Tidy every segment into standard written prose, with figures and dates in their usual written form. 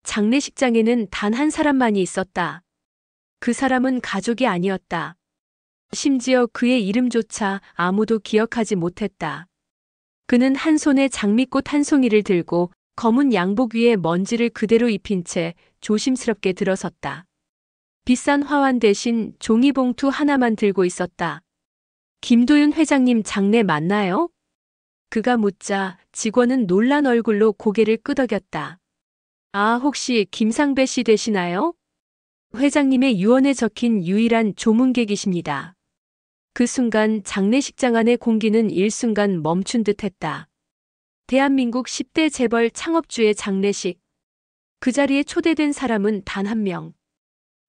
장례식장에는 단 한 사람만이 있었다. 그 사람은 가족이 아니었다. 심지어 그의 이름조차 아무도 기억하지 못했다. 그는 한 손에 장미꽃 한 송이를 들고 검은 양복 위에 먼지를 그대로 입힌 채 조심스럽게 들어섰다. 비싼 화환 대신 종이봉투 하나만 들고 있었다. 김도윤 회장님 장례 맞나요? 그가 묻자 직원은 놀란 얼굴로 고개를 끄덕였다. 아, 혹시 김상배 씨 되시나요? 회장님의 유언에 적힌 유일한 조문객이십니다. 그 순간 장례식장 안의 공기는 일순간 멈춘 듯 했다. 대한민국 10대 재벌 창업주의 장례식. 그 자리에 초대된 사람은 단 한 명.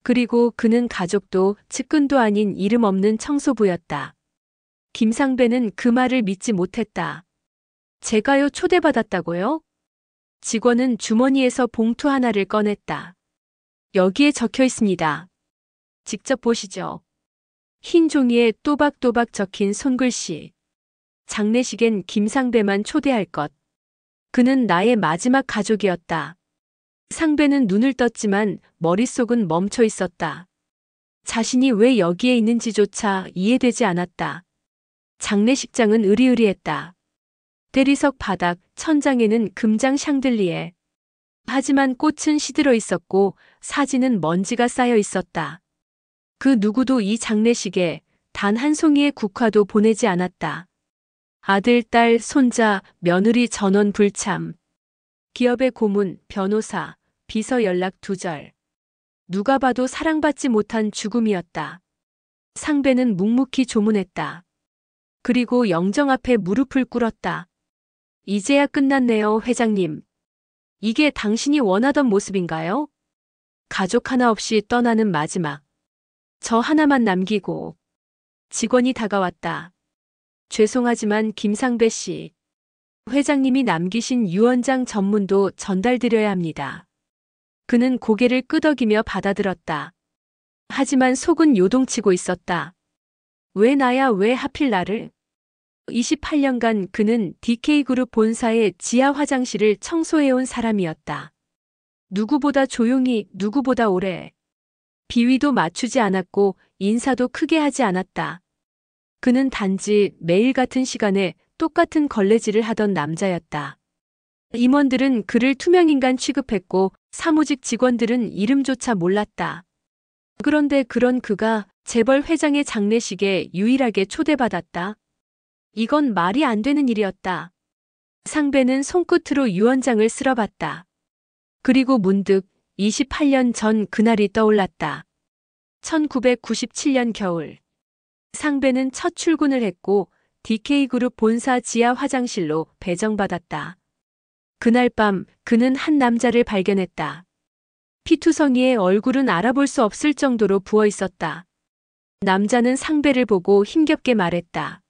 그리고 그는 가족도 측근도 아닌 이름 없는 청소부였다. 김상배는 그 말을 믿지 못했다. 제가요 초대받았다고요? 직원은 주머니에서 봉투 하나를 꺼냈다. 여기에 적혀 있습니다. 직접 보시죠. 흰 종이에 또박또박 적힌 손글씨. 장례식엔 김상배만 초대할 것. 그는 나의 마지막 가족이었다. 상배는 눈을 떴지만 머릿속은 멈춰 있었다. 자신이 왜 여기에 있는지조차 이해되지 않았다. 장례식장은 으리으리했다. 대리석 바닥, 천장에는 금장 샹들리에. 하지만 꽃은 시들어 있었고 사진은 먼지가 쌓여 있었다. 그 누구도 이 장례식에 단 한 송이의 국화도 보내지 않았다. 아들, 딸, 손자, 며느리 전원 불참. 기업의 고문, 변호사, 비서 연락 두절. 누가 봐도 사랑받지 못한 죽음이었다. 상배는 묵묵히 조문했다. 그리고 영정 앞에 무릎을 꿇었다. 이제야 끝났네요, 회장님. 이게 당신이 원하던 모습인가요? 가족 하나 없이 떠나는 마지막. 저 하나만 남기고. 직원이 다가왔다. 죄송하지만 김상배 씨. 회장님이 남기신 유언장 전문도 전달드려야 합니다. 그는 고개를 끄덕이며 받아들었다. 하지만 속은 요동치고 있었다. 왜 나야, 왜 하필 나를? 28년간 그는 DK그룹 본사의 지하 화장실을 청소해온 사람이었다. 누구보다 조용히, 누구보다 오래. 비위도 맞추지 않았고 인사도 크게 하지 않았다. 그는 단지 매일 같은 시간에 똑같은 걸레질을 하던 남자였다. 임원들은 그를 투명인간 취급했고 사무직 직원들은 이름조차 몰랐다. 그런데 그런 그가 재벌 회장의 장례식에 유일하게 초대받았다. 이건 말이 안 되는 일이었다. 상배는 손끝으로 유언장을 쓸어봤다. 그리고 문득 28년 전 그날이 떠올랐다. 1997년 겨울. 상배는 첫 출근을 했고 DK그룹 본사 지하 화장실로 배정받았다. 그날 밤 그는 한 남자를 발견했다. 피투성이의 얼굴은 알아볼 수 없을 정도로 부어 있었다. 남자는 상배를 보고 힘겹게 말했다.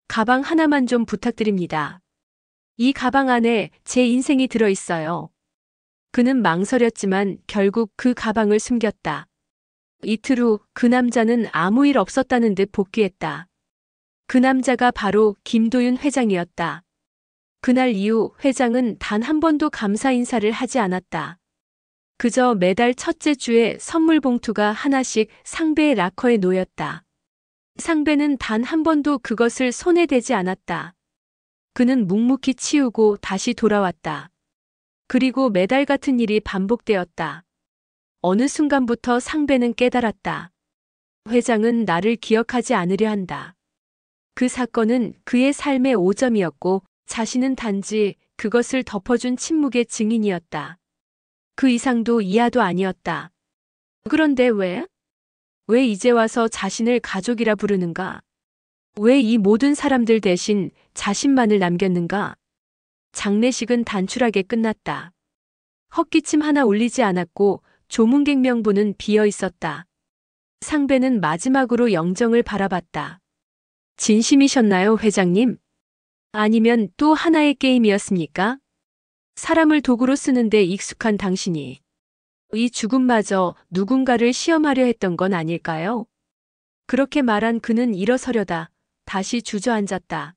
가방 하나만 좀 부탁드립니다. 이 가방 안에 제 인생이 들어 있어요. 그는 망설였지만 결국 그 가방을 숨겼다. 이틀 후 그 남자는 아무 일 없었다는 듯 복귀했다. 그 남자가 바로 김도윤 회장이었다. 그날 이후 회장은 단 한 번도 감사 인사를 하지 않았다. 그저 매달 첫째 주에 선물 봉투가 하나씩 상배의 락커에 놓였다. 상배는 단 한 번도 그것을 손에 대지 않았다. 그는 묵묵히 치우고 다시 돌아왔다. 그리고 매달 같은 일이 반복되었다. 어느 순간부터 상배는 깨달았다. 회장은 나를 기억하지 않으려 한다. 그 사건은 그의 삶의 오점이었고 자신은 단지 그것을 덮어준 침묵의 증인이었다. 그 이상도 이하도 아니었다. 그런데 왜? 왜 이제 와서 자신을 가족이라 부르는가? 왜 이 모든 사람들 대신 자신만을 남겼는가? 장례식은 단출하게 끝났다. 헛기침 하나 울리지 않았고 조문객 명부는 비어 있었다. 상배는 마지막으로 영정을 바라봤다. 진심이셨나요, 회장님? 아니면 또 하나의 게임이었습니까? 사람을 도구로 쓰는데 익숙한 당신이 이 죽음마저 누군가를 시험하려 했던 건 아닐까요? 그렇게 말한 그는 일어서려다 다시 주저앉았다.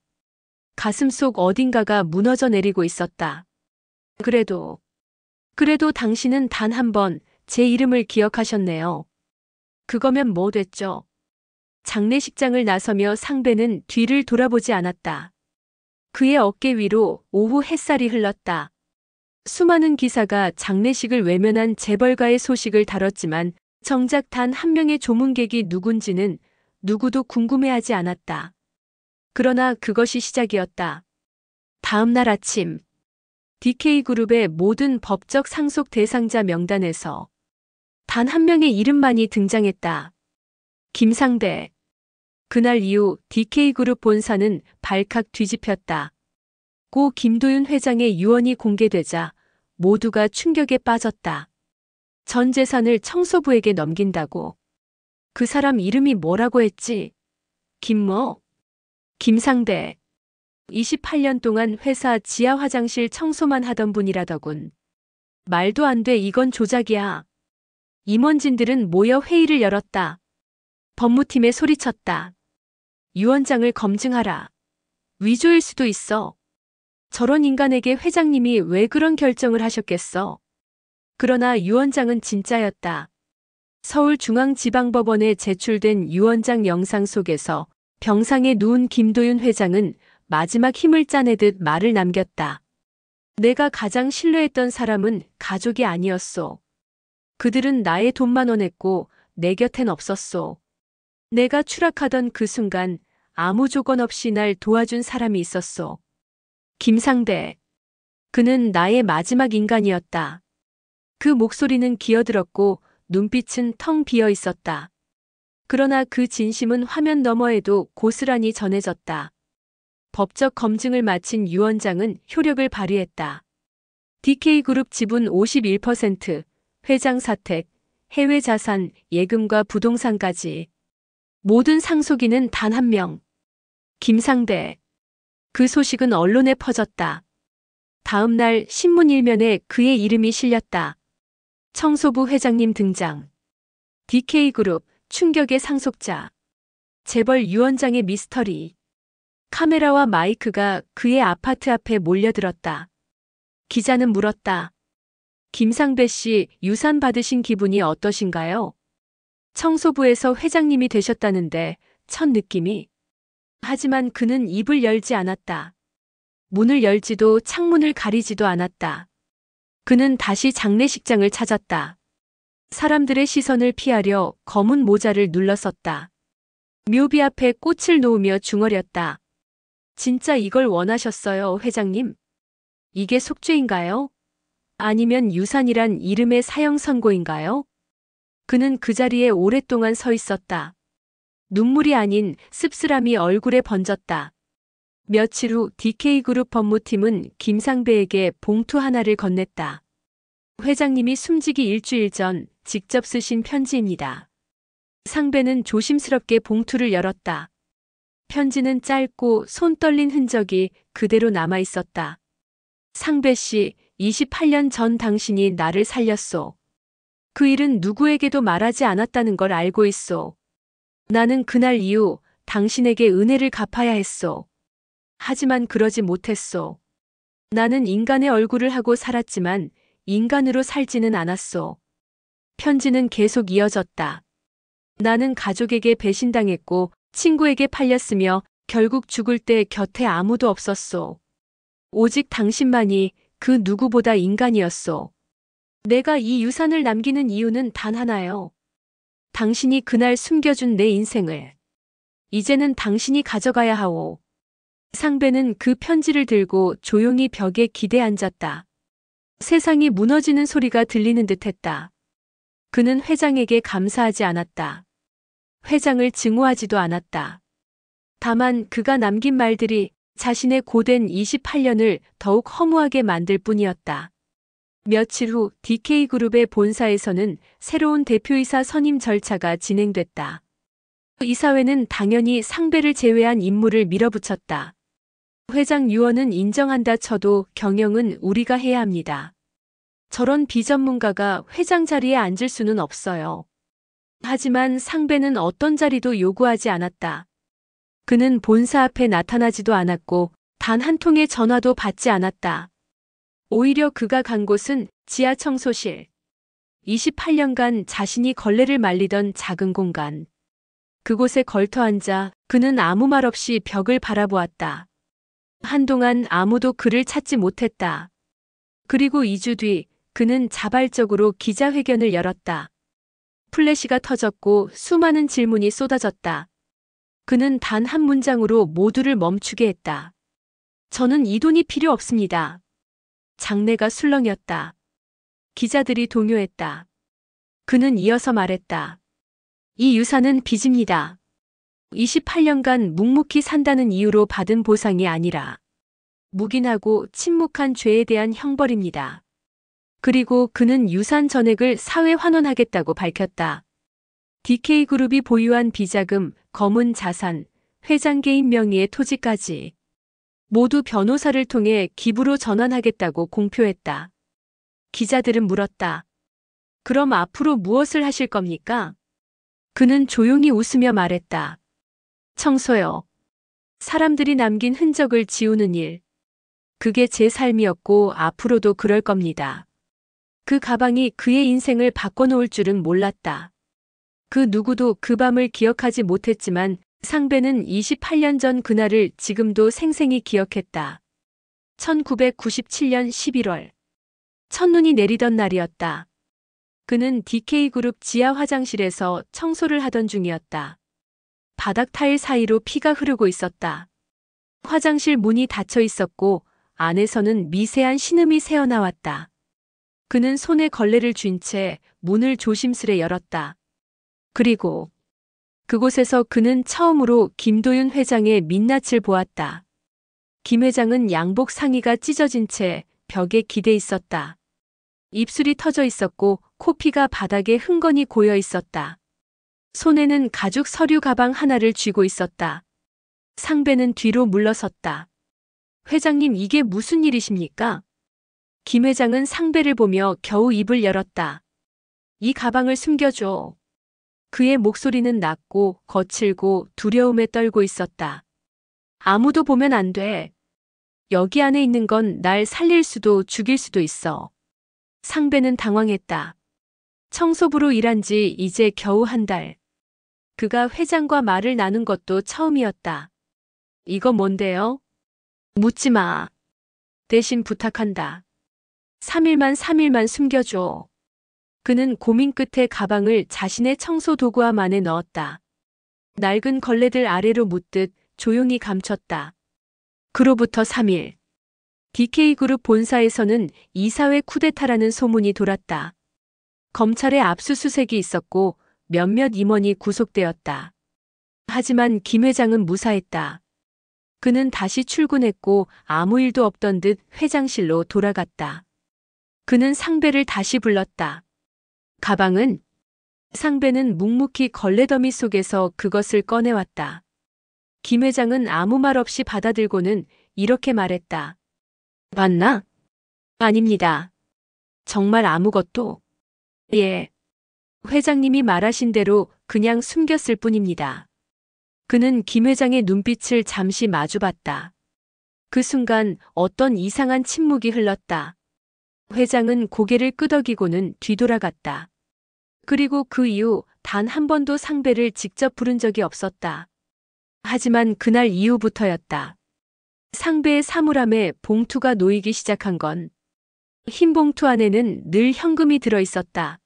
가슴속 어딘가가 무너져 내리고 있었다. 그래도 그래도 당신은 단 한 번 제 이름을 기억하셨네요. 그거면 뭐 됐죠? 장례식장을 나서며 상배는 뒤를 돌아보지 않았다. 그의 어깨 위로 오후 햇살이 흘렀다. 수많은 기사가 장례식을 외면한 재벌가의 소식을 다뤘지만 정작 단 한 명의 조문객이 누군지는 누구도 궁금해하지 않았다. 그러나 그것이 시작이었다. 다음 날 아침, DK그룹의 모든 법적 상속 대상자 명단에서 단 한 명의 이름만이 등장했다. 김상배. 그날 이후 DK그룹 본사는 발칵 뒤집혔다. 고 김도윤 회장의 유언이 공개되자 모두가 충격에 빠졌다. 전 재산을 청소부에게 넘긴다고. 그 사람 이름이 뭐라고 했지? 김뭐? 김상배. 28년 동안 회사 지하 화장실 청소만 하던 분이라더군. 말도 안 돼, 이건 조작이야. 임원진들은 모여 회의를 열었다. 법무팀에 소리쳤다. 유언장을 검증하라. 위조일 수도 있어. 저런 인간에게 회장님이 왜 그런 결정을 하셨겠어? 그러나 유언장은 진짜였다. 서울중앙지방법원에 제출된 유언장 영상 속에서 병상에 누운 김도윤 회장은 마지막 힘을 짜내듯 말을 남겼다. 내가 가장 신뢰했던 사람은 가족이 아니었소. 그들은 나의 돈만 원했고 내 곁엔 없었소. 내가 추락하던 그 순간 아무 조건 없이 날 도와준 사람이 있었소. 김상배. 그는 나의 마지막 인간이었다. 그 목소리는 기어들었고 눈빛은 텅 비어 있었다. 그러나 그 진심은 화면 너머에도 고스란히 전해졌다. 법적 검증을 마친 유언장은 효력을 발휘했다. DK그룹 지분 51%, 회장 사택, 해외 자산, 예금과 부동산까지. 모든 상속인은 단 한 명. 김상배. 그 소식은 언론에 퍼졌다. 다음 날 신문 일면에 그의 이름이 실렸다. 청소부 회장님 등장. DK그룹 충격의 상속자. 재벌 유언장의 미스터리. 카메라와 마이크가 그의 아파트 앞에 몰려들었다. 기자는 물었다. 김상배 씨, 유산 받으신 기분이 어떠신가요? 청소부에서 회장님이 되셨다는데 첫 느낌이. 하지만 그는 입을 열지 않았다. 문을 열지도 창문을 가리지도 않았다. 그는 다시 장례식장을 찾았다. 사람들의 시선을 피하려 검은 모자를 눌러썼다. 묘비 앞에 꽃을 놓으며 중얼였다. 진짜 이걸 원하셨어요, 회장님? 이게 속죄인가요? 아니면 유산이란 이름의 사형 선고인가요? 그는 그 자리에 오랫동안 서 있었다. 눈물이 아닌 씁쓸함이 얼굴에 번졌다. 며칠 후 DK그룹 법무팀은 김상배에게 봉투 하나를 건넸다. 회장님이 숨지기 일주일 전 직접 쓰신 편지입니다. 상배는 조심스럽게 봉투를 열었다. 편지는 짧고 손 떨린 흔적이 그대로 남아 있었다. 상배 씨, 28년 전 당신이 나를 살렸소. 그 일은 누구에게도 말하지 않았다는 걸 알고 있소. 나는 그날 이후 당신에게 은혜를 갚아야 했소. 하지만 그러지 못했소. 나는 인간의 얼굴을 하고 살았지만 인간으로 살지는 않았소. 편지는 계속 이어졌다. 나는 가족에게 배신당했고 친구에게 팔렸으며 결국 죽을 때 곁에 아무도 없었소. 오직 당신만이 그 누구보다 인간이었소. 내가 이 유산을 남기는 이유는 단 하나요. 당신이 그날 숨겨준 내 인생을. 이제는 당신이 가져가야 하오. 상배는 그 편지를 들고 조용히 벽에 기대 앉았다. 세상이 무너지는 소리가 들리는 듯했다. 그는 회장에게 감사하지 않았다. 회장을 증오하지도 않았다. 다만 그가 남긴 말들이 자신의 고된 28년을 더욱 허무하게 만들 뿐이었다. 며칠 후 DK그룹의 본사에서는 새로운 대표이사 선임 절차가 진행됐다. 이사회는 당연히 상배를 제외한 인물을 밀어붙였다. 회장 유언은 인정한다 쳐도 경영은 우리가 해야 합니다. 저런 비전문가가 회장 자리에 앉을 수는 없어요. 하지만 상배는 어떤 자리도 요구하지 않았다. 그는 본사 앞에 나타나지도 않았고 단 한 통의 전화도 받지 않았다. 오히려 그가 간 곳은 지하 청소실. 28년간 자신이 걸레를 말리던 작은 공간. 그곳에 걸터앉아 그는 아무 말 없이 벽을 바라보았다. 한동안 아무도 그를 찾지 못했다. 그리고 2주 뒤 그는 자발적으로 기자회견을 열었다. 플래시가 터졌고 수많은 질문이 쏟아졌다. 그는 단 한 문장으로 모두를 멈추게 했다. 저는 이 돈이 필요 없습니다. 장내가 술렁였다. 기자들이 동요했다. 그는 이어서 말했다. 이 유산은 빚입니다. 28년간 묵묵히 산다는 이유로 받은 보상이 아니라 묵인하고 침묵한 죄에 대한 형벌입니다. 그리고 그는 유산 전액을 사회 환원하겠다고 밝혔다. DK그룹이 보유한 비자금, 검은 자산, 회장 개인 명의의 토지까지 모두 변호사를 통해 기부로 전환하겠다고 공표했다. 기자들은 물었다. 그럼 앞으로 무엇을 하실 겁니까? 그는 조용히 웃으며 말했다. 청소요. 사람들이 남긴 흔적을 지우는 일. 그게 제 삶이었고 앞으로도 그럴 겁니다. 그 가방이 그의 인생을 바꿔놓을 줄은 몰랐다. 그 누구도 그 밤을 기억하지 못했지만 상배는 28년 전 그날을 지금도 생생히 기억했다. 1997년 11월. 첫눈이 내리던 날이었다. 그는 DK그룹 지하 화장실에서 청소를 하던 중이었다. 바닥 타일 사이로 피가 흐르고 있었다. 화장실 문이 닫혀 있었고 안에서는 미세한 신음이 새어나왔다. 그는 손에 걸레를 쥔 채 문을 조심스레 열었다. 그리고 그곳에서 그는 처음으로 김도윤 회장의 민낯을 보았다. 김 회장은 양복 상의가 찢어진 채 벽에 기대 있었다. 입술이 터져 있었고 코피가 바닥에 흥건히 고여 있었다. 손에는 가죽 서류 가방 하나를 쥐고 있었다. 상배는 뒤로 물러섰다. 회장님, 이게 무슨 일이십니까? 김 회장은 상배를 보며 겨우 입을 열었다. 이 가방을 숨겨줘. 그의 목소리는 낮고 거칠고 두려움에 떨고 있었다. 아무도 보면 안 돼. 여기 안에 있는 건 날 살릴 수도 죽일 수도 있어. 상배는 당황했다. 청소부로 일한 지 이제 겨우 한 달. 그가 회장과 말을 나눈 것도 처음이었다. 이거 뭔데요? 묻지 마. 대신 부탁한다. 3일만 숨겨줘. 그는 고민 끝에 가방을 자신의 청소 도구함 안에 넣었다. 낡은 걸레들 아래로 묻듯 조용히 감췄다. 그로부터 3일. DK그룹 본사에서는 이사회 쿠데타라는 소문이 돌았다. 검찰의 압수수색이 있었고 몇몇 임원이 구속되었다. 하지만 김 회장은 무사했다. 그는 다시 출근했고 아무 일도 없던 듯 회장실로 돌아갔다. 그는 상배를 다시 불렀다. 가방은? 상배는 묵묵히 걸레더미 속에서 그것을 꺼내왔다. 김 회장은 아무 말 없이 받아들고는 이렇게 말했다. 맞나? 아닙니다. 정말 아무것도. 예. 회장님이 말하신 대로 그냥 숨겼을 뿐입니다. 그는 김 회장의 눈빛을 잠시 마주봤다. 그 순간 어떤 이상한 침묵이 흘렀다. 회장은 고개를 끄덕이고는 뒤돌아갔다. 그리고 그 이후 단 한 번도 상배를 직접 부른 적이 없었다. 하지만 그날 이후부터였다. 상배의 사물함에 봉투가 놓이기 시작한 건 흰 봉투 안에는 늘 현금이 들어 있었다.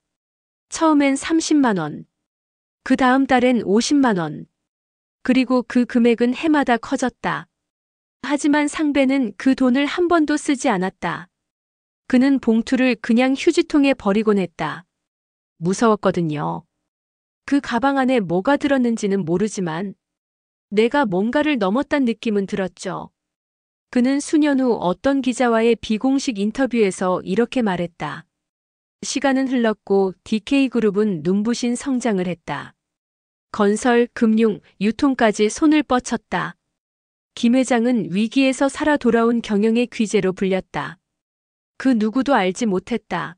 처음엔 30만 원. 그 다음 달엔 50만 원. 그리고 그 금액은 해마다 커졌다. 하지만 상배는 그 돈을 한 번도 쓰지 않았다. 그는 봉투를 그냥 휴지통에 버리곤 했다. 무서웠거든요. 그 가방 안에 뭐가 들었는지는 모르지만 내가 뭔가를 넘었단 느낌은 들었죠. 그는 수년 후 어떤 기자와의 비공식 인터뷰에서 이렇게 말했다. 시간은 흘렀고 DK그룹은 눈부신 성장을 했다. 건설, 금융, 유통까지 손을 뻗쳤다. 김 회장은 위기에서 살아 돌아온 경영의 귀재로 불렸다. 그 누구도 알지 못했다.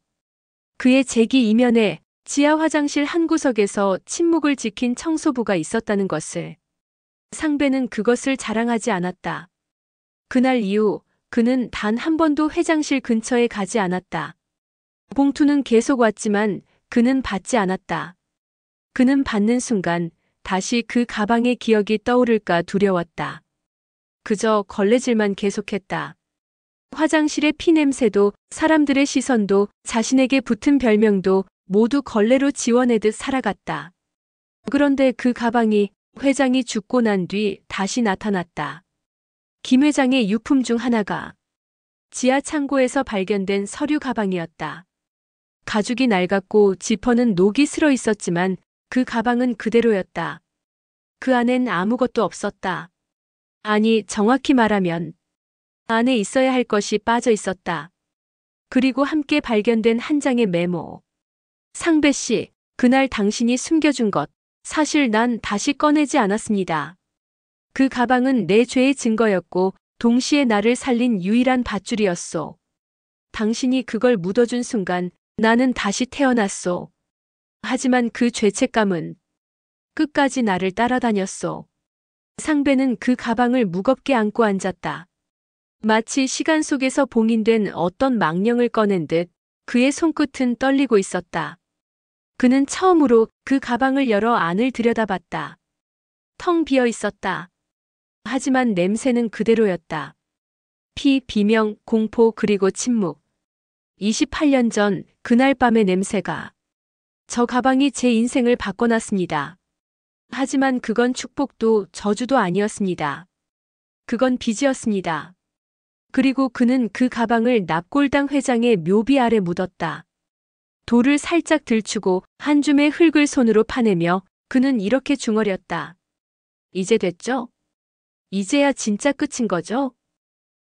그의 재기 이면에 지하 화장실 한 구석에서 침묵을 지킨 청소부가 있었다는 것을. 상배는 그것을 자랑하지 않았다. 그날 이후 그는 단 한 번도 회장실 근처에 가지 않았다. 봉투는 계속 왔지만 그는 받지 않았다. 그는 받는 순간 다시 그 가방의 기억이 떠오를까 두려웠다. 그저 걸레질만 계속했다. 화장실의 피 냄새도 사람들의 시선도 자신에게 붙은 별명도 모두 걸레로 지워내듯 살아갔다. 그런데 그 가방이 회장이 죽고 난 뒤 다시 나타났다. 김 회장의 유품 중 하나가 지하 창고에서 발견된 서류 가방이었다. 가죽이 낡았고 지퍼는 녹이 슬어 있었지만 그 가방은 그대로였다. 그 안엔 아무것도 없었다. 아니, 정확히 말하면 안에 있어야 할 것이 빠져 있었다. 그리고 함께 발견된 한 장의 메모. 상배 씨, 그날 당신이 숨겨준 것, 사실 난 다시 꺼내지 않았습니다. 그 가방은 내 죄의 증거였고 동시에 나를 살린 유일한 밧줄이었소. 당신이 그걸 묻어준 순간 나는 다시 태어났소. 하지만 그 죄책감은 끝까지 나를 따라다녔소. 상배는 그 가방을 무겁게 안고 앉았다. 마치 시간 속에서 봉인된 어떤 망령을 꺼낸 듯 그의 손끝은 떨리고 있었다. 그는 처음으로 그 가방을 열어 안을 들여다봤다. 텅 비어 있었다. 하지만 냄새는 그대로였다. 피, 비명, 공포 그리고 침묵. 28년 전 그날 밤의 냄새가. 저 가방이 제 인생을 바꿔놨습니다. 하지만 그건 축복도 저주도 아니었습니다. 그건 빚이었습니다. 그리고 그는 그 가방을 납골당 회장의 묘비 아래 묻었다. 돌을 살짝 들추고 한 줌의 흙을 손으로 파내며 그는 이렇게 중얼였다. 이제 됐죠? 이제야 진짜 끝인 거죠?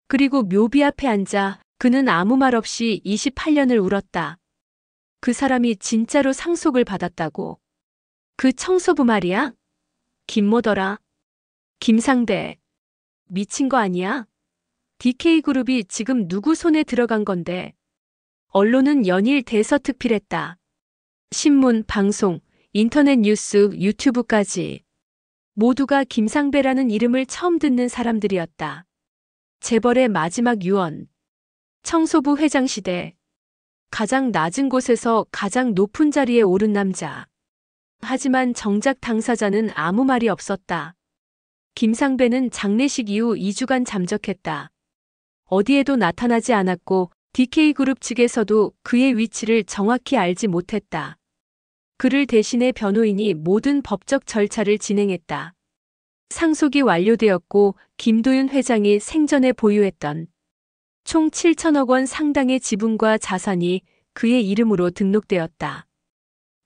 그리고 묘비 앞에 앉아 그는 아무 말 없이 28년을 울었다. 그 사람이 진짜로 상속을 받았다고. 그 청소부 말이야? 김모더라. 김상배. 미친 거 아니야? DK그룹이 지금 누구 손에 들어간 건데. 언론은 연일 대서특필했다. 신문, 방송, 인터넷 뉴스, 유튜브까지. 모두가 김상배라는 이름을 처음 듣는 사람들이었다. 재벌의 마지막 유언. 청소부 회장 시대. 가장 낮은 곳에서 가장 높은 자리에 오른 남자. 하지만 정작 당사자는 아무 말이 없었다. 김상배는 장례식 이후 2주간 잠적했다. 어디에도 나타나지 않았고 DK그룹 측에서도 그의 위치를 정확히 알지 못했다. 그를 대신해 변호인이 모든 법적 절차를 진행했다. 상속이 완료되었고 김도윤 회장이 생전에 보유했던 총 7천억 원 상당의 지분과 자산이 그의 이름으로 등록되었다.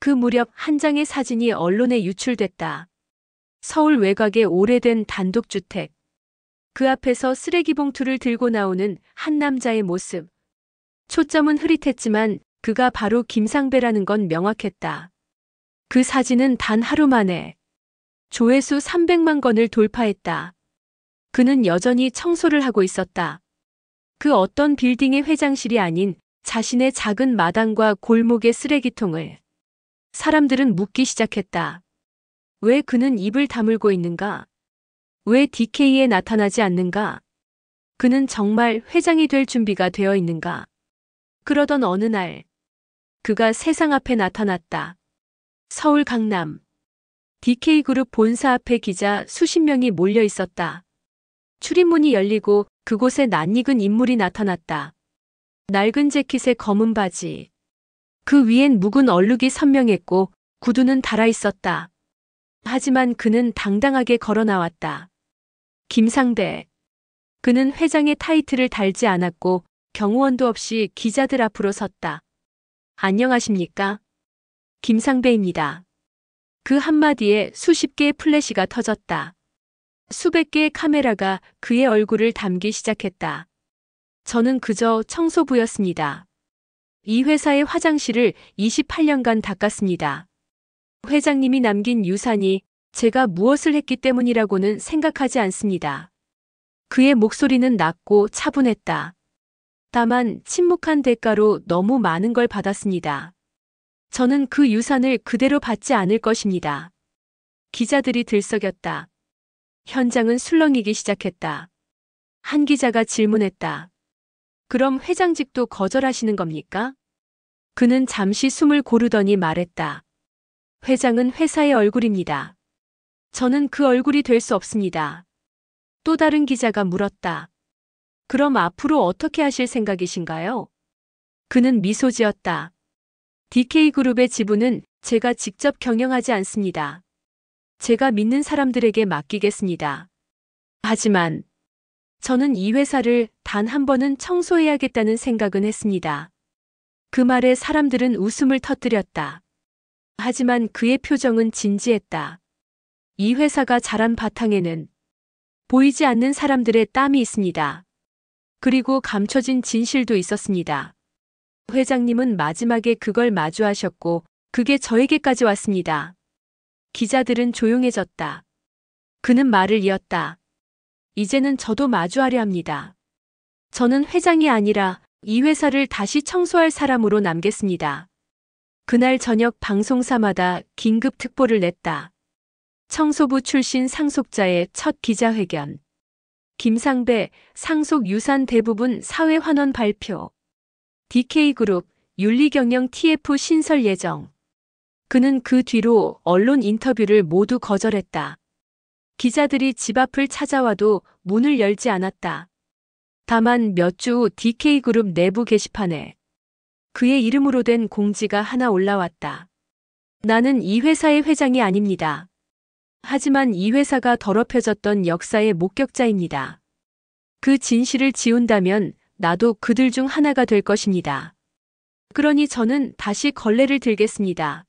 그 무렵 한 장의 사진이 언론에 유출됐다. 서울 외곽의 오래된 단독주택. 그 앞에서 쓰레기 봉투를 들고 나오는 한 남자의 모습. 초점은 흐릿했지만 그가 바로 김상배라는 건 명확했다. 그 사진은 단 하루 만에 조회수 300만 건을 돌파했다. 그는 여전히 청소를 하고 있었다. 그 어떤 빌딩의 회장실이 아닌 자신의 작은 마당과 골목의 쓰레기통을. 사람들은 묻기 시작했다. 왜 그는 입을 다물고 있는가? 왜 DK에 나타나지 않는가? 그는 정말 회장이 될 준비가 되어 있는가? 그러던 어느 날, 그가 세상 앞에 나타났다. 서울 강남. DK그룹 본사 앞에 기자 수십 명이 몰려 있었다. 출입문이 열리고 그곳에 낯익은 인물이 나타났다. 낡은 재킷에 검은 바지. 그 위엔 묵은 얼룩이 선명했고 구두는 달아 있었다. 하지만 그는 당당하게 걸어 나왔다. 김상배. 그는 회장의 타이틀을 달지 않았고 경호원도 없이 기자들 앞으로 섰다. 안녕하십니까? 김상배입니다. 그 한마디에 수십 개의 플래시가 터졌다. 수백 개의 카메라가 그의 얼굴을 담기 시작했다. 저는 그저 청소부였습니다. 이 회사의 화장실을 28년간 닦았습니다. 회장님이 남긴 유산이 제가 무엇을 했기 때문이라고는 생각하지 않습니다. 그의 목소리는 낮고 차분했다. 다만 침묵한 대가로 너무 많은 걸 받았습니다. 저는 그 유산을 그대로 받지 않을 것입니다. 기자들이 들썩였다. 현장은 술렁이기 시작했다. 한 기자가 질문했다. 그럼 회장직도 거절하시는 겁니까? 그는 잠시 숨을 고르더니 말했다. 회장은 회사의 얼굴입니다. 저는 그 얼굴이 될 수 없습니다. 또 다른 기자가 물었다. 그럼 앞으로 어떻게 하실 생각이신가요? 그는 미소 지었다. DK그룹의 지분은 제가 직접 경영하지 않습니다. 제가 믿는 사람들에게 맡기겠습니다. 하지만 저는 이 회사를 단 한 번은 청소해야겠다는 생각은 했습니다. 그 말에 사람들은 웃음을 터뜨렸다. 하지만 그의 표정은 진지했다. 이 회사가 자란 바탕에는 보이지 않는 사람들의 땀이 있습니다. 그리고 감춰진 진실도 있었습니다. 회장님은 마지막에 그걸 마주하셨고 그게 저에게까지 왔습니다. 기자들은 조용해졌다. 그는 말을 이었다. 이제는 저도 마주하려 합니다. 저는 회장이 아니라 이 회사를 다시 청소할 사람으로 남겠습니다. 그날 저녁 방송사마다 긴급 특보를 냈다. 청소부 출신 상속자의 첫 기자회견. 김상배 상속 유산 대부분 사회 환원 발표. DK그룹 윤리경영 TF 신설 예정. 그는 그 뒤로 언론 인터뷰를 모두 거절했다. 기자들이 집 앞을 찾아와도 문을 열지 않았다. 다만 몇 주 후 DK그룹 내부 게시판에 그의 이름으로 된 공지가 하나 올라왔다. 나는 이 회사의 회장이 아닙니다. 하지만 이 회사가 더럽혀졌던 역사의 목격자입니다. 그 진실을 지운다면 나도 그들 중 하나가 될 것입니다. 그러니 저는 다시 걸레를 들겠습니다.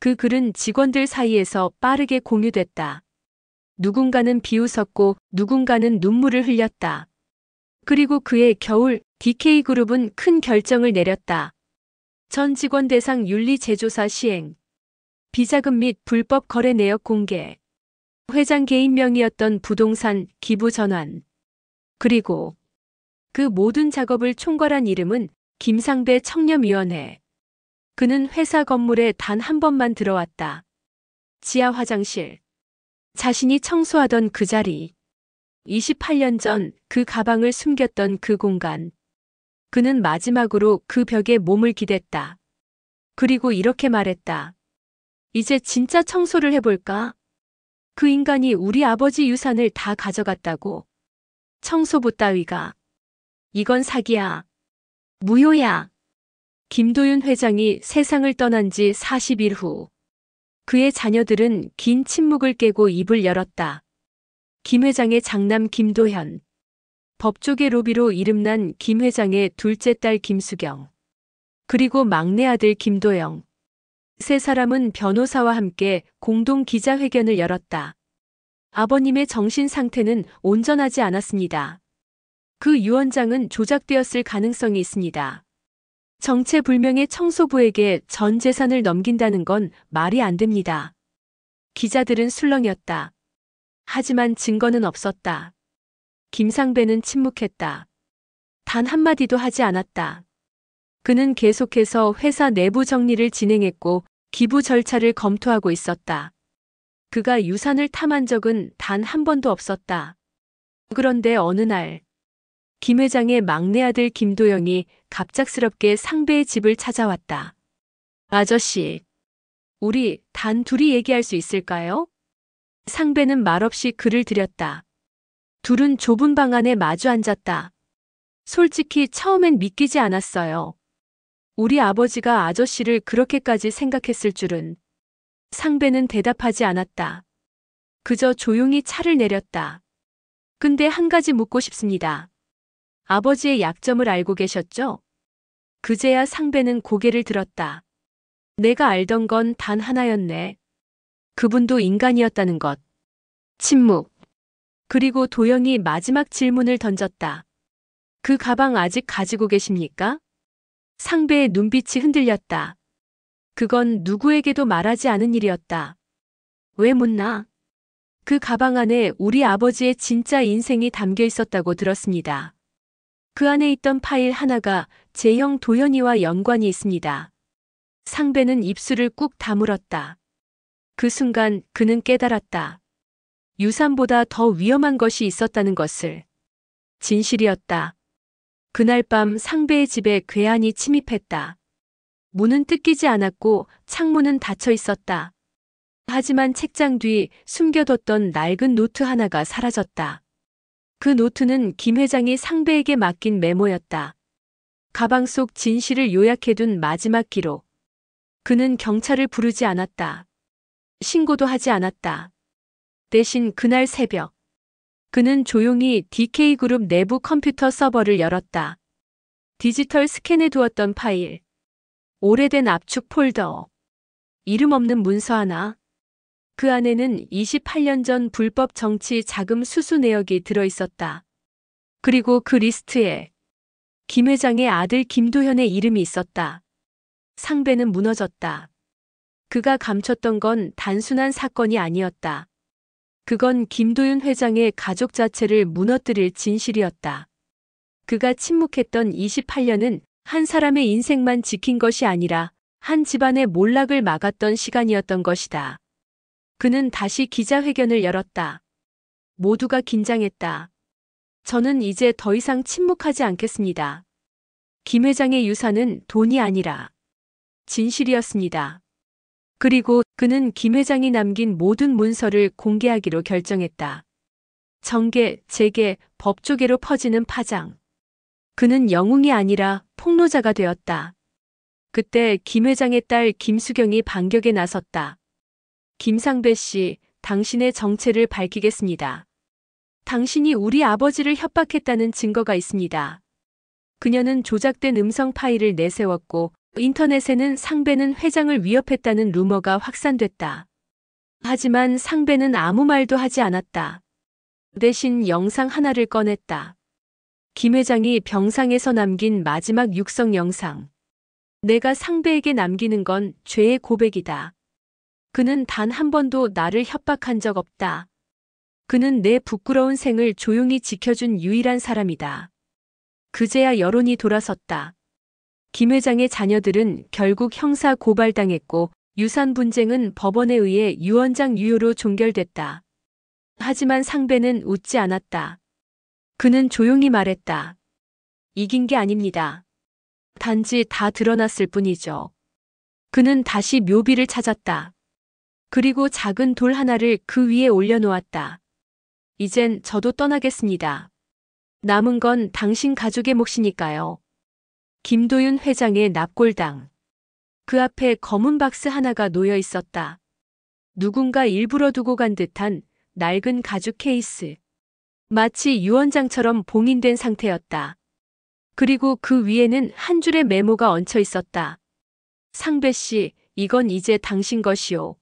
그 글은 직원들 사이에서 빠르게 공유됐다. 누군가는 비웃었고 누군가는 눈물을 흘렸다. 그리고 그해 겨울 DK그룹은 큰 결정을 내렸다. 전 직원 대상 윤리 재조사 시행, 비자금 및 불법 거래 내역 공개, 회장 개인 명의였던 부동산 기부 전환, 그리고 그 모든 작업을 총괄한 이름은 김상배 청렴위원회. 그는 회사 건물에 단 한 번만 들어왔다. 지하 화장실. 자신이 청소하던 그 자리. 28년 전 그 가방을 숨겼던 그 공간. 그는 마지막으로 그 벽에 몸을 기댔다. 그리고 이렇게 말했다. 이제 진짜 청소를 해볼까? 그 인간이 우리 아버지 유산을 다 가져갔다고. 청소부 따위가. 이건 사기야. 무효야. 김도윤 회장이 세상을 떠난 지 40일 후. 그의 자녀들은 긴 침묵을 깨고 입을 열었다. 김 회장의 장남 김도현. 법조계 로비로 이름난 김 회장의 둘째 딸 김수경. 그리고 막내 아들 김도영. 세 사람은 변호사와 함께 공동 기자회견을 열었다. 아버님의 정신 상태는 온전하지 않았습니다. 그 유언장은 조작되었을 가능성이 있습니다. 정체불명의 청소부에게 전 재산을 넘긴다는 건 말이 안 됩니다. 기자들은 술렁였다. 하지만 증거는 없었다. 김상배는 침묵했다. 단 한마디도 하지 않았다. 그는 계속해서 회사 내부 정리를 진행했고 기부 절차를 검토하고 있었다. 그가 유산을 탐한 적은 단 한 번도 없었다. 그런데 어느 날 김 회장의 막내 아들 김도영이 갑작스럽게 상배의 집을 찾아왔다. 아저씨, 우리 단 둘이 얘기할 수 있을까요? 상배는 말없이 글을 들였다. 둘은 좁은 방 안에 마주 앉았다. 솔직히 처음엔 믿기지 않았어요. 우리 아버지가 아저씨를 그렇게까지 생각했을 줄은. 상배는 대답하지 않았다. 그저 조용히 차를 내렸다. 근데 한 가지 묻고 싶습니다. 아버지의 약점을 알고 계셨죠? 그제야 상배는 고개를 들었다. 내가 알던 건 단 하나였네. 그분도 인간이었다는 것. 침묵. 그리고 도영이 마지막 질문을 던졌다. 그 가방 아직 가지고 계십니까? 상배의 눈빛이 흔들렸다. 그건 누구에게도 말하지 않은 일이었다. 왜 묻나? 그 가방 안에 우리 아버지의 진짜 인생이 담겨 있었다고 들었습니다. 그 안에 있던 파일 하나가 제 형 도현이와 연관이 있습니다. 상배는 입술을 꾹 다물었다. 그 순간 그는 깨달았다. 유산보다 더 위험한 것이 있었다는 것을. 진실이었다. 그날 밤 상배의 집에 괴한이 침입했다. 문은 뜯기지 않았고 창문은 닫혀 있었다. 하지만 책장 뒤 숨겨뒀던 낡은 노트 하나가 사라졌다. 그 노트는 김 회장이 상배에게 맡긴 메모였다. 가방 속 진실을 요약해둔 마지막 기록. 그는 경찰을 부르지 않았다. 신고도 하지 않았다. 대신 그날 새벽, 그는 조용히 DK그룹 내부 컴퓨터 서버를 열었다. 디지털 스캔해 두었던 파일, 오래된 압축 폴더, 이름 없는 문서 하나. 그 안에는 28년 전 불법 정치 자금 수수 내역이 들어 있었다. 그리고 그 리스트에 김 회장의 아들 김도현의 이름이 있었다. 상배는 무너졌다. 그가 감췄던 건 단순한 사건이 아니었다. 그건 김도윤 회장의 가족 자체를 무너뜨릴 진실이었다. 그가 침묵했던 28년은 한 사람의 인생만 지킨 것이 아니라 한 집안의 몰락을 막았던 시간이었던 것이다. 그는 다시 기자회견을 열었다. 모두가 긴장했다. 저는 이제 더 이상 침묵하지 않겠습니다. 김 회장의 유산은 돈이 아니라 진실이었습니다. 그리고 그는 김 회장이 남긴 모든 문서를 공개하기로 결정했다. 정계, 재계, 법조계로 퍼지는 파장. 그는 영웅이 아니라 폭로자가 되었다. 그때 김 회장의 딸 김수경이 반격에 나섰다. 김상배 씨, 당신의 정체를 밝히겠습니다. 당신이 우리 아버지를 협박했다는 증거가 있습니다. 그녀는 조작된 음성 파일을 내세웠고 인터넷에는 상배는 회장을 위협했다는 루머가 확산됐다. 하지만 상배는 아무 말도 하지 않았다. 대신 영상 하나를 꺼냈다. 김 회장이 병상에서 남긴 마지막 육성 영상. 내가 상배에게 남기는 건 죄의 고백이다. 그는 단 한 번도 나를 협박한 적 없다. 그는 내 부끄러운 생을 조용히 지켜준 유일한 사람이다. 그제야 여론이 돌아섰다. 김 회장의 자녀들은 결국 형사 고발당했고 유산 분쟁은 법원에 의해 유언장 유효로 종결됐다. 하지만 상배는 웃지 않았다. 그는 조용히 말했다. 이긴 게 아닙니다. 단지 다 드러났을 뿐이죠. 그는 다시 묘비를 찾았다. 그리고 작은 돌 하나를 그 위에 올려놓았다. 이젠 저도 떠나겠습니다. 남은 건 당신 가족의 몫이니까요. 김도윤 회장의 납골당. 그 앞에 검은 박스 하나가 놓여 있었다. 누군가 일부러 두고 간 듯한 낡은 가죽 케이스. 마치 유언장처럼 봉인된 상태였다. 그리고 그 위에는 한 줄의 메모가 얹혀 있었다. 상배 씨, 이건 이제 당신 것이오.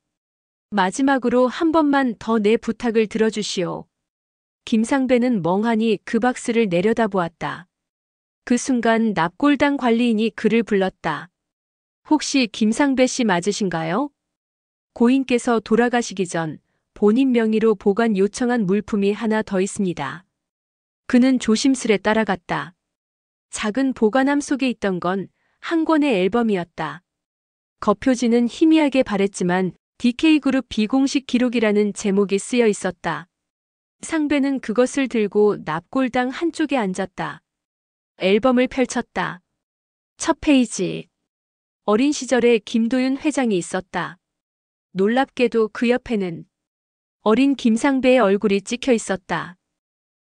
마지막으로 한 번만 더 내 부탁을 들어주시오. 김상배는 멍하니 그 박스를 내려다보았다. 그 순간 납골당 관리인이 그를 불렀다. 혹시 김상배 씨 맞으신가요? 고인께서 돌아가시기 전 본인 명의로 보관 요청한 물품이 하나 더 있습니다. 그는 조심스레 따라갔다. 작은 보관함 속에 있던 건 한 권의 앨범이었다. 겉표지는 희미하게 바랬지만 DK그룹 비공식 기록이라는 제목이 쓰여 있었다. 상배는 그것을 들고 납골당 한쪽에 앉았다. 앨범을 펼쳤다. 첫 페이지. 어린 시절에 김도윤 회장이 있었다. 놀랍게도 그 옆에는 어린 김상배의 얼굴이 찍혀 있었다.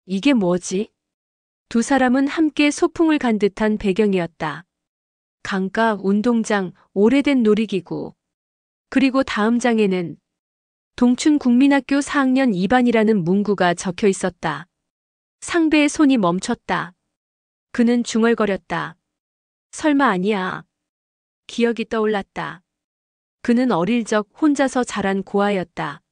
이게 뭐지? 두 사람은 함께 소풍을 간 듯한 배경이었다. 강가, 운동장, 오래된 놀이기구. 그리고 다음 장에는 동춘국민학교 4학년 2반이라는 문구가 적혀 있었다. 상배의 손이 멈췄다. 그는 중얼거렸다. 설마 아니야. 기억이 떠올랐다. 그는 어릴 적 혼자서 자란 고아였다.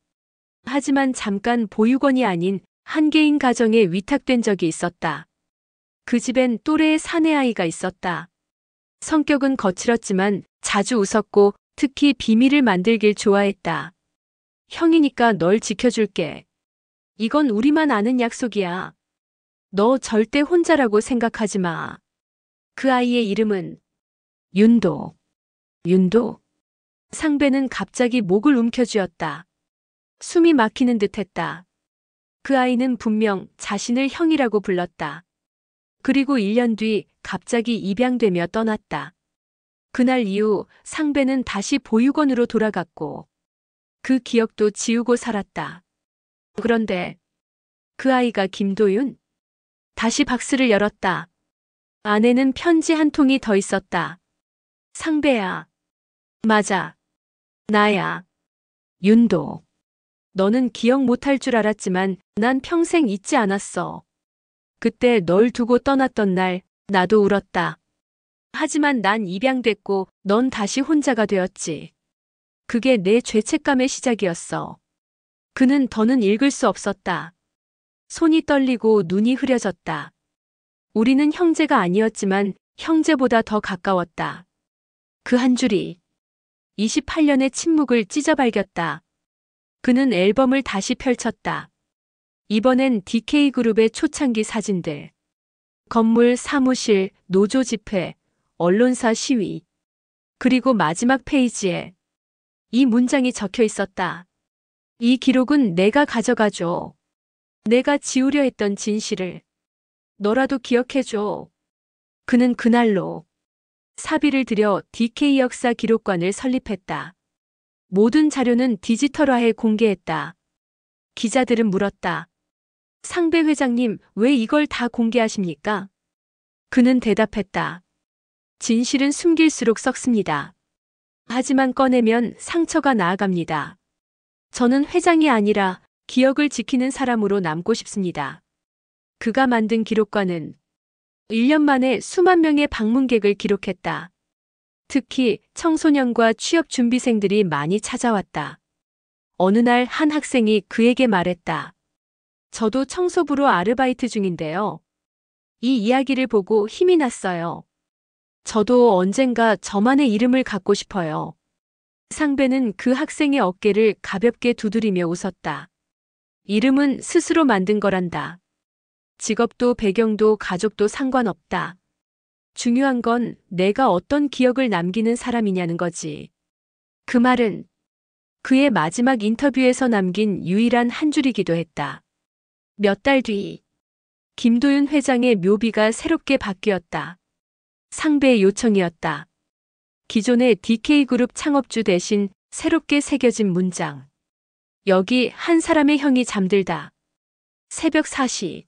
하지만 잠깐 보육원이 아닌 한 개인 가정에 위탁된 적이 있었다. 그 집엔 또래의 사내아이가 있었다. 성격은 거칠었지만 자주 웃었고 특히 비밀을 만들길 좋아했다. 형이니까 널 지켜줄게. 이건 우리만 아는 약속이야. 너 절대 혼자라고 생각하지 마. 그 아이의 이름은 윤도. 윤도? 상배는 갑자기 목을 움켜쥐었다. 숨이 막히는 듯했다. 그 아이는 분명 자신을 형이라고 불렀다. 그리고 1년 뒤 갑자기 입양되며 떠났다. 그날 이후 상배는 다시 보육원으로 돌아갔고 그 기억도 지우고 살았다. 그런데 그 아이가 김도윤? 다시 박스를 열었다. 안에는 편지 한 통이 더 있었다. 상배야. 맞아. 나야. 윤도. 너는 기억 못할 줄 알았지만 난 평생 잊지 않았어. 그때 널 두고 떠났던 날 나도 울었다. 하지만 난 입양됐고 넌 다시 혼자가 되었지. 그게 내 죄책감의 시작이었어. 그는 더는 읽을 수 없었다. 손이 떨리고 눈이 흐려졌다. 우리는 형제가 아니었지만 형제보다 더 가까웠다. 그 한 줄이 28년의 침묵을 찢어발겼다. 그는 앨범을 다시 펼쳤다. 이번엔 DK그룹의 초창기 사진들. 건물, 사무실, 노조 집회, 언론사 시위. 그리고 마지막 페이지에 이 문장이 적혀 있었다. 이 기록은 내가 가져가줘. 내가 지우려 했던 진실을. 너라도 기억해줘. 그는 그날로 사비를 들여 DK 역사 기록관을 설립했다. 모든 자료는 디지털화해 공개했다. 기자들은 물었다. 상배 회장님, 왜 이걸 다 공개하십니까? 그는 대답했다. 진실은 숨길수록 썩습니다. 하지만 꺼내면 상처가 나아갑니다. 저는 회장이 아니라 기억을 지키는 사람으로 남고 싶습니다. 그가 만든 기록관은 1년 만에 수만 명의 방문객을 기록했다. 특히 청소년과 취업 준비생들이 많이 찾아왔다. 어느 날 한 학생이 그에게 말했다. 저도 청소부로 아르바이트 중인데요. 이 이야기를 보고 힘이 났어요. 저도 언젠가 저만의 이름을 갖고 싶어요. 상배는 그 학생의 어깨를 가볍게 두드리며 웃었다. 이름은 스스로 만든 거란다. 직업도 배경도 가족도 상관없다. 중요한 건 내가 어떤 기억을 남기는 사람이냐는 거지. 그 말은 그의 마지막 인터뷰에서 남긴 유일한 한 줄이기도 했다. 몇 달 뒤, 김도윤 회장의 묘비가 새롭게 바뀌었다. 상배의 요청이었다. 기존의 DK그룹 창업주 대신 새롭게 새겨진 문장. 여기 한 사람의 형이 잠들다. 새벽 4시.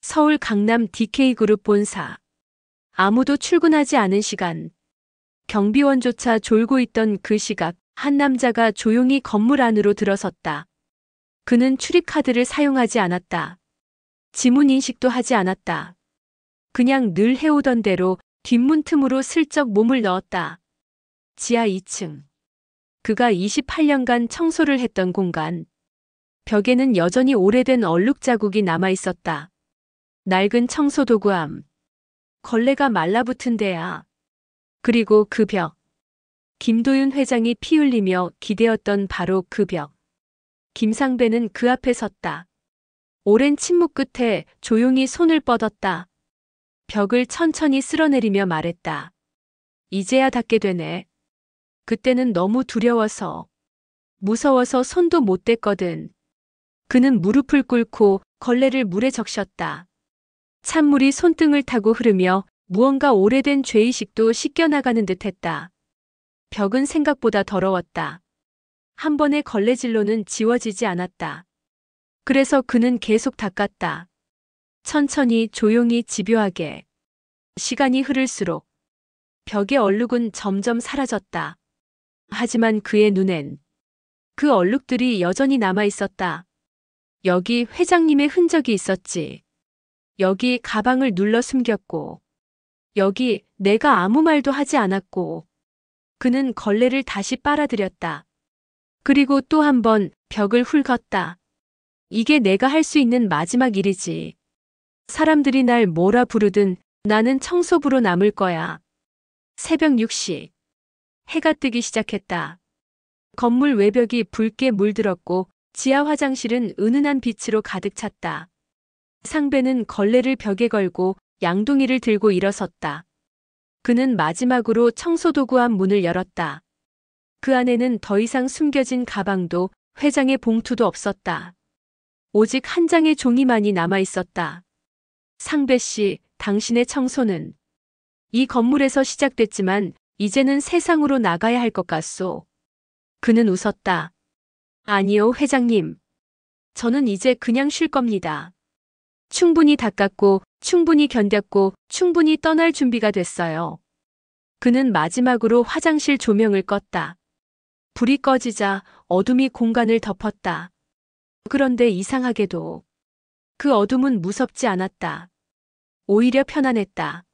서울 강남 DK그룹 본사. 아무도 출근하지 않은 시간. 경비원조차 졸고 있던 그 시각, 한 남자가 조용히 건물 안으로 들어섰다. 그는 출입카드를 사용하지 않았다. 지문 인식도 하지 않았다. 그냥 늘 해오던 대로 뒷문 틈으로 슬쩍 몸을 넣었다. 지하 2층. 그가 28년간 청소를 했던 공간. 벽에는 여전히 오래된 얼룩 자국이 남아 있었다. 낡은 청소도구함. 걸레가 말라붙은 데야. 그리고 그 벽. 김도윤 회장이 피 흘리며 기대었던 바로 그 벽. 김상배는 그 앞에 섰다. 오랜 침묵 끝에 조용히 손을 뻗었다. 벽을 천천히 쓸어내리며 말했다. 이제야 닿게 되네. 그때는 너무 두려워서, 무서워서 손도 못 댔거든. 그는 무릎을 꿇고 걸레를 물에 적셨다. 찬물이 손등을 타고 흐르며 무언가 오래된 죄의식도 씻겨나가는 듯했다. 벽은 생각보다 더러웠다. 한 번의 걸레질로는 지워지지 않았다. 그래서 그는 계속 닦았다. 천천히 조용히 집요하게. 시간이 흐를수록 벽의 얼룩은 점점 사라졌다. 하지만 그의 눈엔 그 얼룩들이 여전히 남아 있었다. 여기 회장님의 흔적이 있었지. 여기 가방을 눌러 숨겼고. 여기 내가 아무 말도 하지 않았고. 그는 걸레를 다시 빨아들였다. 그리고 또 한 번 벽을 훑었다. 이게 내가 할 수 있는 마지막 일이지. 사람들이 날 뭐라 부르든 나는 청소부로 남을 거야. 새벽 6시. 해가 뜨기 시작했다. 건물 외벽이 붉게 물들었고 지하 화장실은 은은한 빛으로 가득 찼다. 상배는 걸레를 벽에 걸고 양동이를 들고 일어섰다. 그는 마지막으로 청소도구함 문을 열었다. 그 안에는 더 이상 숨겨진 가방도 회장의 봉투도 없었다. 오직 한 장의 종이만이 남아 있었다. 상배 씨, 당신의 청소는 이 건물에서 시작됐지만 이제는 세상으로 나가야 할 것 같소. 그는 웃었다. 아니요, 회장님. 저는 이제 그냥 쉴 겁니다. 충분히 닦았고, 충분히 견뎠고, 충분히 떠날 준비가 됐어요. 그는 마지막으로 화장실 조명을 껐다. 불이 꺼지자 어둠이 공간을 덮었다. 그런데 이상하게도 그 어둠은 무섭지 않았다. 오히려 편안했다.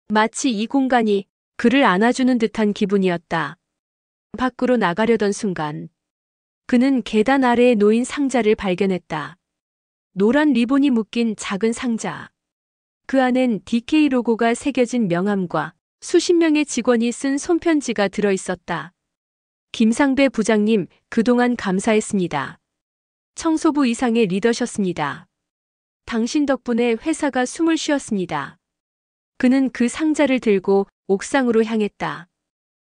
마치 이 공간이 그를 안아주는 듯한 기분이었다. 밖으로 나가려던 순간 그는 계단 아래에 놓인 상자를 발견했다. 노란 리본이 묶인 작은 상자. 그 안엔 DK 로고가 새겨진 명함과 수십 명의 직원이 쓴 손편지가 들어있었다. 김상배 부장님, 그동안 감사했습니다. 청소부 이상의 리더셨습니다. 당신 덕분에 회사가 숨을 쉬었습니다. 그는 그 상자를 들고 옥상으로 향했다.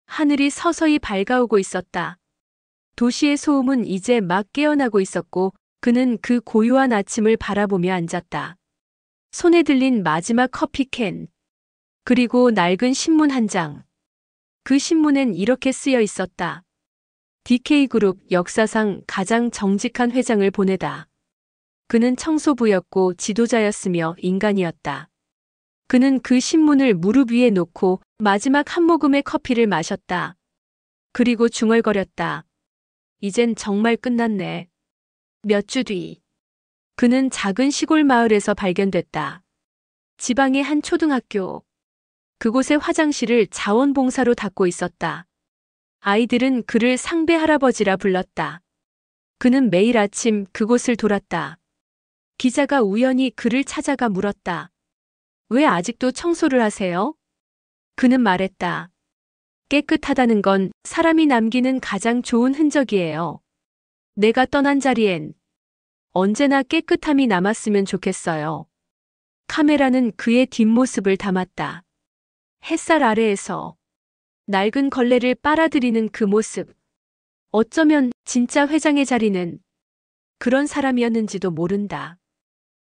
하늘이 서서히 밝아오고 있었다. 도시의 소음은 이제 막 깨어나고 있었고 그는 그 고요한 아침을 바라보며 앉았다. 손에 들린 마지막 커피캔. 그리고 낡은 신문 한 장. 그 신문엔 이렇게 쓰여 있었다. DK그룹 역사상 가장 정직한 회장을 보내다. 그는 청소부였고 지도자였으며 인간이었다. 그는 그 신문을 무릎 위에 놓고 마지막 한 모금의 커피를 마셨다. 그리고 중얼거렸다. 이젠 정말 끝났네. 몇 주 뒤. 그는 작은 시골 마을에서 발견됐다. 지방의 한 초등학교. 그곳의 화장실을 자원봉사로 닦고 있었다. 아이들은 그를 상배 할아버지라 불렀다. 그는 매일 아침 그곳을 돌았다. 기자가 우연히 그를 찾아가 물었다. 왜 아직도 청소를 하세요? 그는 말했다. 깨끗하다는 건 사람이 남기는 가장 좋은 흔적이에요. 내가 떠난 자리엔 언제나 깨끗함이 남았으면 좋겠어요. 카메라는 그의 뒷모습을 담았다. 햇살 아래에서 낡은 걸레를 빨아들이는 그 모습. 어쩌면 진짜 회장의 자리는 그런 사람이었는지도 모른다.